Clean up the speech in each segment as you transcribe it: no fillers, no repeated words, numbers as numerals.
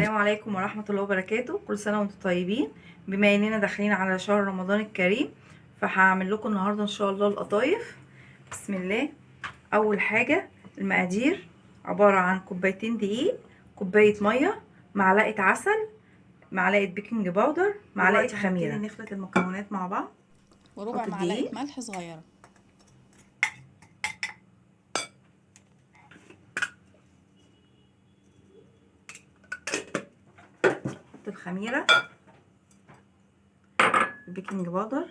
السلام عليكم ورحمة الله وبركاته. كل سنة وانتم طيبين. بما اننا داخلين على شهر رمضان الكريم، فهعمل لكم النهاردة ان شاء الله القطايف. بسم الله. اول حاجة المقادير عبارة عن كوبايتين دقيق، كوباية مية، معلقة عسل، معلقة بيكنج باودر، معلقة خميرة. نخلط المكونات مع بعض وربع معلقة ملح صغيرة. الخميرة، البيكنج باودر،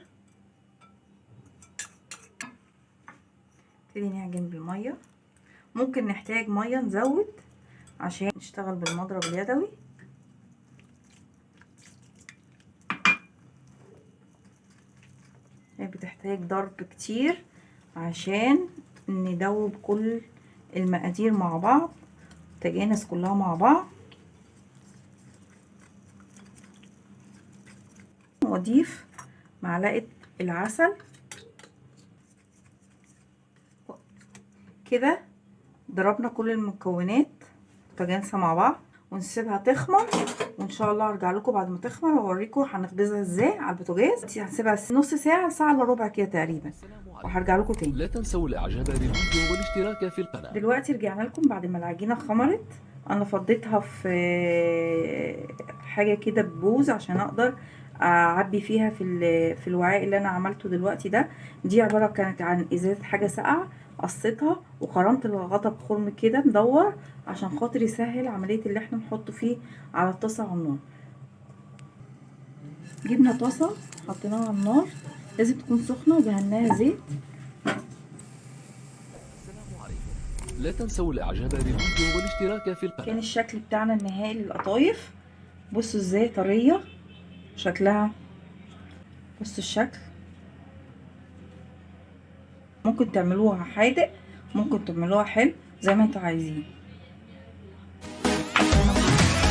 نبتدي نعجن بالميه. ممكن نحتاج ميه نزود عشان نشتغل بالمضرب اليدوي. هي بتحتاج ضرب كتير عشان ندوب كل المقادير مع بعض، تجانس كلها مع بعض. واضيف معلقه العسل كده. ضربنا كل المكونات متجانسه مع بعض ونسيبها تخمر، وان شاء الله ارجع لكم بعد ما تخمر واوريكم هنخبزها ازاي على البوتاجاز. هنسيبها نص ساعه، ساعه الا ربع كده تقريبا، وهرجع لكم تاني. لا تنسوا الاعجاب بالفيديو والاشتراك في القناه. دلوقتي رجعنا لكم بعد ما العجينه خمرت. انا فضيتها في حاجه كده ببوز عشان اقدر اعبي فيها في الوعاء اللي انا عملته دلوقتي ده. دي عباره كانت عن ازازه حاجه ساقعه، قصيتها وخرمت الغطا بخرم كده مدور عشان خاطر يسهل عمليه اللي احنا نحطه فيه على الطاسه على النار. جبنا طاسه حطيناها على النار، لازم تكون سخنه ودهناها زيت. لا تنسوا الاعجاب بالفيديو والاشتراك في القناه. كان الشكل بتاعنا النهائي للقطايف. بصوا ازاي طريه شكلها، بصوا الشكل. ممكن تعملوها حادق، ممكن تعملوها حلو زي ما انتوا عايزين.